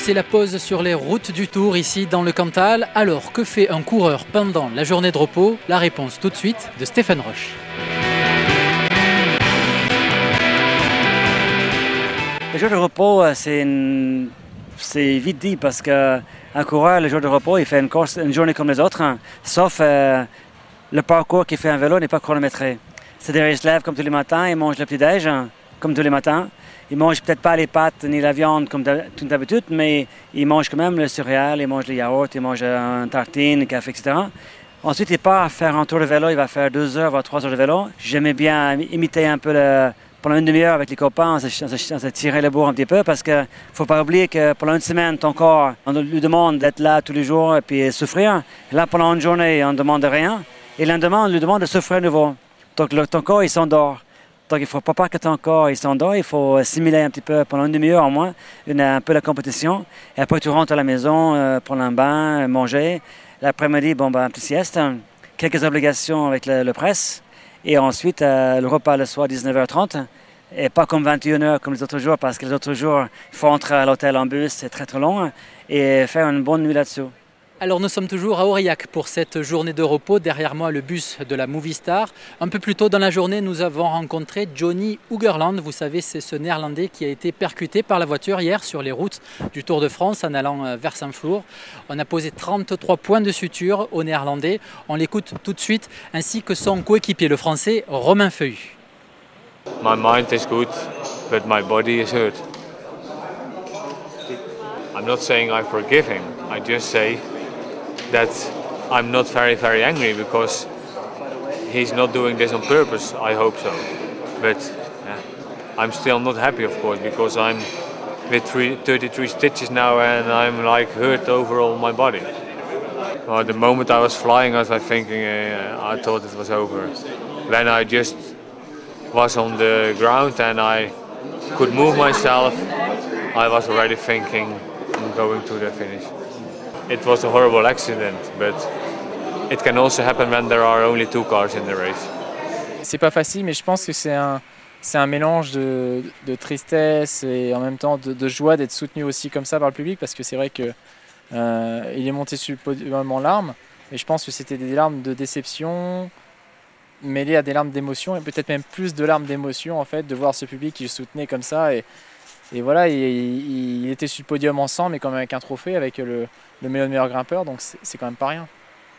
c'est la pause sur les routes du Tour ici dans le Cantal. Alors, que fait un coureur pendant la journée de repos? La réponse tout de suite de Stéphane Roche. Le jour de repos, c'est vite dit parce qu'un coureur, le jour de repos, il fait une journée comme les autres, hein, sauf le parcours qu'il fait en vélo n'est pas chronométré. C'est-à-dire qu'il se lève comme tous les matins, il mange le petit-déj, hein, comme tous les matins. Il mange peut-être pas les pâtes ni la viande comme d'habitude, mais il mange quand même le céréales, il mange les yaourts, il mange un tartine, un café, etc. Ensuite, il part faire un tour de vélo, il va faire 2 heures, voire 3 heures de vélo. J'aimais bien imiter un peu pendant une demi-heure avec les copains, on s'est tiré le bourre un petit peu parce qu'il ne faut pas oublier que pendant une semaine, ton corps, on lui demande d'être là tous les jours et puis souffrir. Et là, pendant une journée, on ne demande rien. Et le lendemain, on lui demande de souffrir à nouveau. Donc, ton corps, il s'endort. Donc, il ne faut pas que ton corps il s'endort. Il faut simuler un petit peu pendant une demi-heure au moins, un peu la compétition. Et après, tu rentres à la maison, prendre un bain, manger. L'après-midi, un petit sieste, quelques obligations avec le presse. Et ensuite, le repas le soir, 19h30. Et pas comme 21h comme les autres jours, parce que les autres jours, il faut rentrer à l'hôtel en bus, c'est très long. Et faire une bonne nuit là-dessus. Alors nous sommes toujours à Aurillac pour cette journée de repos. Derrière moi, le bus de la Movistar. Un peu plus tôt dans la journée, nous avons rencontré Johnny Hoogerland. Vous savez, c'est ce Néerlandais qui a été percuté par la voiture hier sur les routes du Tour de France en allant vers Saint-Flour. On a posé 33 points de suture au Néerlandais. On l'écoute tout de suite, ainsi que son coéquipier, le Français Romain Feuillu. My mind is good, but my body is hurt. I'm not saying I forgive him. I just say that I'm not very angry because he's not doing this on purpose. I hope so, but I'm still not happy, of course, because I'm with 33 stitches now and I'm like hurt over all my body. Well, the moment I was flying, I was like thinking I thought it was over. When I just was on the ground and I could move myself, I was already thinking I'm going to the finish. It was a horrible accident, but it can also happen when there are only 2 cars in the race. C'est pas facile, mais je pense que c'est un mélange de tristesse et en même temps de joie d'être soutenu aussi comme ça par le public, parce que c'est vrai que il est monté sur le podium en larmes, et je pense que c'était des larmes de déception mêlées à des larmes d'émotion, et peut-être même plus de larmes d'émotion en fait, de voir ce public qui le soutenait comme ça. Et voilà, il était sur le podium ensemble, mais quand même avec un trophée, avec le meilleur grimpeur, donc c'est quand même pas rien.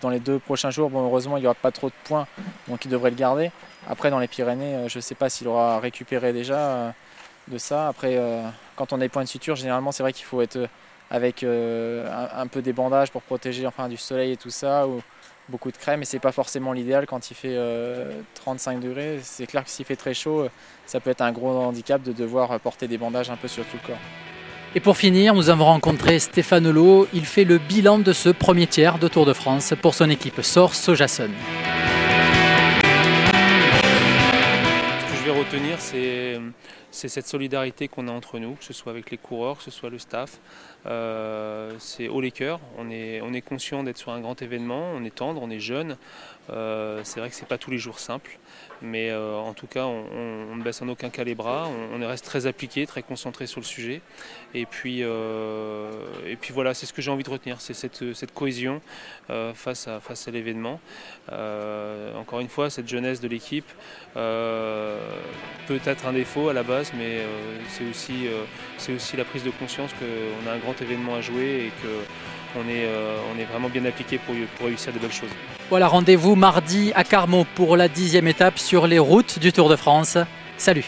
Dans les 2 prochains jours, heureusement, il n'y aura pas trop de points, donc il devrait le garder. Après, dans les Pyrénées, je ne sais pas s'il aura récupéré déjà de ça. Après, quand on a des points de suture, généralement, c'est vrai qu'il faut être avec un peu des bandages pour protéger du soleil et tout ça, ou beaucoup de crème, et c'est pas forcément l'idéal quand il fait 35 degrés. C'est clair que s'il fait très chaud, ça peut être un gros handicap de devoir porter des bandages un peu sur tout le corps. Et pour finir, nous avons rencontré Stéphane Lowe. Il fait le bilan de ce premier tiers de Tour de France pour son équipe Sors Sojason. Ce que je vais retenir, c'est cette solidarité qu'on a entre nous, que ce soit avec les coureurs, que ce soit le staff. C'est haut les cœurs, on est conscient d'être sur un grand événement, on est tendre, on est jeune. C'est vrai que c'est pas tous les jours simple, mais en tout cas on ne baisse en aucun cas les bras, on reste très appliqué, très concentré sur le sujet. Et puis voilà, c'est ce que j'ai envie de retenir, c'est cette cohésion face à l'événement. Encore une fois, cette jeunesse de l'équipe peut être un défaut à la base, mais c'est aussi la prise de conscience qu'on a un grand événement à jouer et qu'on est vraiment bien appliqué pour réussir de belles choses. Voilà, rendez-vous mardi à Carmaux pour la 10e étape sur les routes du Tour de France. Salut!